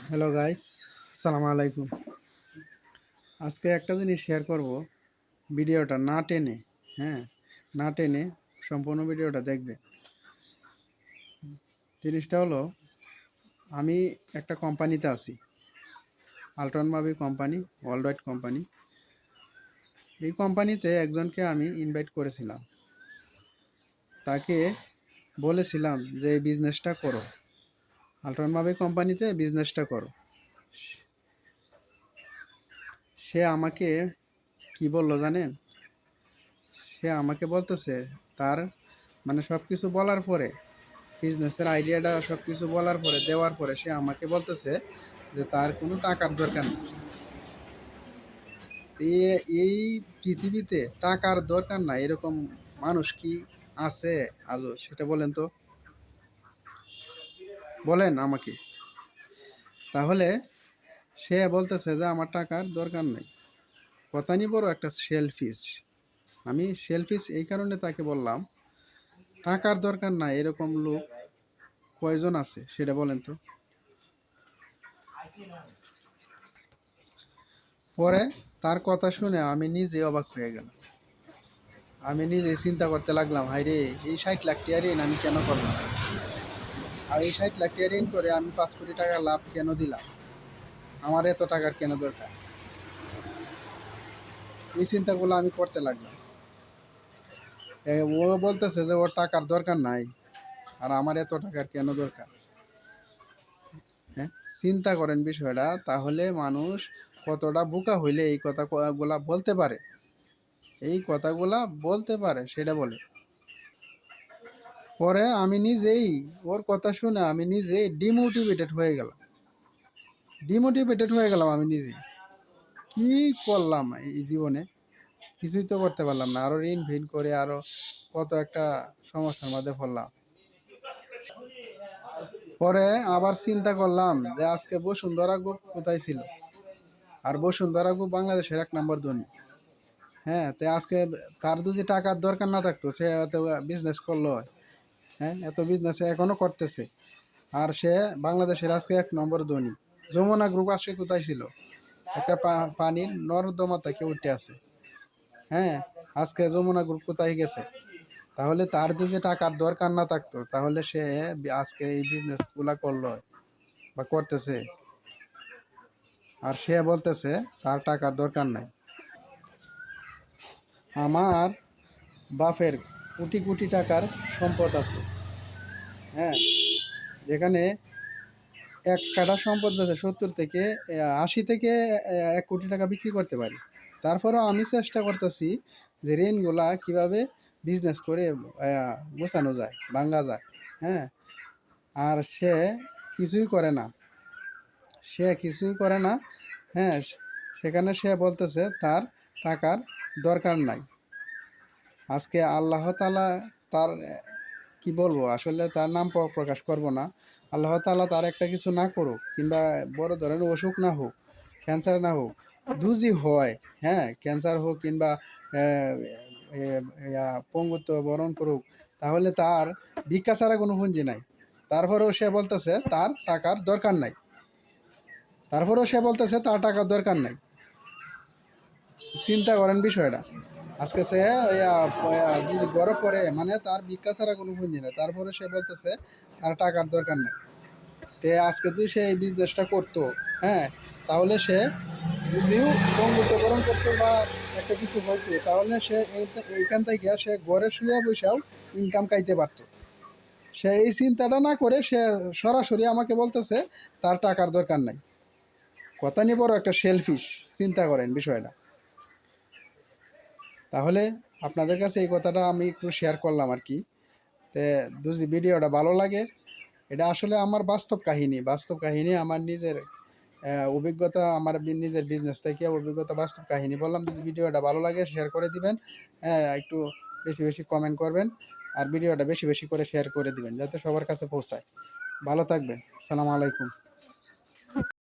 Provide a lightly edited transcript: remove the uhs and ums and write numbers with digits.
Hello guys, আসসালামু আলাইকুম। আজকে একটা জিনিস শেয়ার করব। ভিডিওটা না টেনে, হ্যাঁ, না টেনে সম্পূর্ণ ভিডিওটা দেখবে। জিনিসটা হলো, আমি একটা কোম্পানিতে আছি, আল্ট্রন মাবি কোম্পানি, ওয়ার্ল্ড ওয়াইড কোম্পানি। এই কোম্পানিতে একজনকে আমি ইনভাইট করেছিলাম। তাকে বলেছিলাম যে এই বিজনেসটা করো, আল্ট্রন মাবি কোম্পানিতে বিজনেসটা করো। সে আমাকে কি বললো জানেন? সে আমাকে বলতেছে, তার মানে সব কিছু বলার পরে, বিজনেসের আইডিয়াটা সব কিছু বলার পরে, দেওয়ার পরে সে আমাকে বলতেছে যে তার কোনো টাকার দরকার নেই। এই পৃথিবীতে টাকার দরকার নাই এরকম মানুষ কি আছে আজও? সেটা বলেন তো, বলেন আমাকে। তাহলে সে বলতেছে যে আমার টাকার দরকার নেই। কথা নি বড় একটা সেলফিশ। আমি সেলফিশ এই কারণে তাকে বললাম, টাকার দরকার নাই এরকম লোক কয়জন আছে সেটা বলেন তো। পরে তার কথা শুনে আমি নিজে অবাক হয়ে গেলাম। আমি নিজে চিন্তা করতে লাগলাম, হাই রে, এই 60 লাখ টাকা ঋণ আমি কেন করলাম? আর এই 60 লাখ টাকা ঋণ করে আমি 5 কোটি টাকা লাভ কেন দিলাম? আমার এত টাকার কেন দরকার? এই চিন্তাগুলো আমি করতে লাগলাম। ও বলতেছে যে ওর টাকার দরকার নাই, আর আমার এত টাকার কেন দরকার? হ্যাঁ, চিন্তা করেন বিষয়টা। তাহলে মানুষ কতটা বোকা হইলে এই কথাগুলা বলতে পারে, এই কথাগুলা বলতে পারে সেটা বলে। পরে আমি নিজেই, ওর কথা শুনে আমি নিজেই ডিমোটিভেটেড হয়ে গেলাম আমি নিজে। কি করলাম এই জীবনে? কিছুই তো করতে পারলাম না, আরো ঋণ ভিন করে আরো কত একটা সমস্যার মধ্যে পড়লাম। পরে আবার চিন্তা করলাম যে আজকে বসুন্ধরা গ্রুপ কোথায় ছিল? আর বসুন্ধরা গ্রুপ বাংলাদেশের 1 নম্বর ধনী। হ্যাঁ, তো আজকে তার যদি টাকার দরকার না থাকতো সে এত বিজনেস করলো। হ্যাঁ, এত বিজনেস এখনো করতেছে। আর সে বাংলাদেশের আজকে 1 নম্বর ধনী। যমুনা গ্রুপ আজকে কোথায় ছিল? একটা পানির নর্দমা থেকে উঠে আছে। হ্যাঁ, আজকে যমুনা গ্রুপ কোথায় গেছে? তাহলে তার যদি টাকার দরকার না থাকতো তাহলে সে আজকে এই বিজনেস গুলা করলো বা করতেছে। আর সে বলতেছে তার টাকার দরকার নাই। আমার বাপের কোটি কোটি টাকার সম্পদ আছে। হ্যাঁ, যেখানে এক কাঠা সম্পদ বেচে 70 থেকে 80 থেকে 1 কোটি টাকা বিক্রি করতে পারি। তারপরেও আমি চেষ্টা করতেছি যে ঋণগুলা কিভাবে বিজনেস করে গোছানো যায়, ভাঙ্গা যায়। হ্যাঁ, আর সে কিছুই করে না, সে কিছুই করে না। হ্যাঁ, সেখানে সে বলতেছে তার টাকার দরকার নাই। আজকে আল্লাহ তাআলা তার, কি বলবো, আসলে তার নাম প্রকাশ করব না। আল্লাহ তাআলা তার একটা কিছু না করুক, কিংবা বড় ধরনের অসুখ না হোক, ক্যান্সার না হোক, দুজি হয়, হ্যাঁ, ক্যান্সার হোক কিংবা পঙ্গুত্ব বরণ করুক, তাহলে তার ভিক্ষা ছাড়া কোনো পুঁজি নাই। তারপরেও সে বলতেছে তার টাকার দরকার নাই। তার টাকার দরকার নাই। চিন্তা করেন বিষয়টা। আজকে সে যদি গড়ে পড়ে, মানে তার ভিক্ষা ছাড়া কোনো পুঁজি নেই, তারপরে সে বলতেছে তার টাকার দরকার নেই। তে আজকে যদি সে এই বিজনেসটা করতো, হ্যাঁ, তাহলে সে বুঝিও বন্ধুত্বকরণ করতো বা একটা কিছু হইতো, তাহলে সে এইখান থেকে সে ঘরে শুয়ে বসেও ইনকাম খাইতে পারতো। সে এই চিন্তাটা না করে সে সরাসরি আমাকে বলতেছে তার টাকার দরকার নাই। কথা নিয়ে বড় একটা সেলফিশ। চিন্তা করেন বিষয়টা। তাহলে আপনাদের কাছে এই কথাটা আমি একটু শেয়ার করলাম আর কি। তে যদি ভিডিওটা ভালো লাগে, এটা আসলে আমার বাস্তব কাহিনী আমার নিজের অভিজ্ঞতা, আমার নিজের বিজনেস থেকে অভিজ্ঞতা, বাস্তব কাহিনী বললাম। যদি ভিডিওটা ভালো লাগে শেয়ার করে দিবেন। হ্যাঁ, একটু বেশি বেশি কমেন্ট করবেন, আর ভিডিওটা বেশি বেশি করে শেয়ার করে দিবেন যাতে সবার কাছে পৌঁছায়। ভালো থাকবেন। আসসালামু আলাইকুম।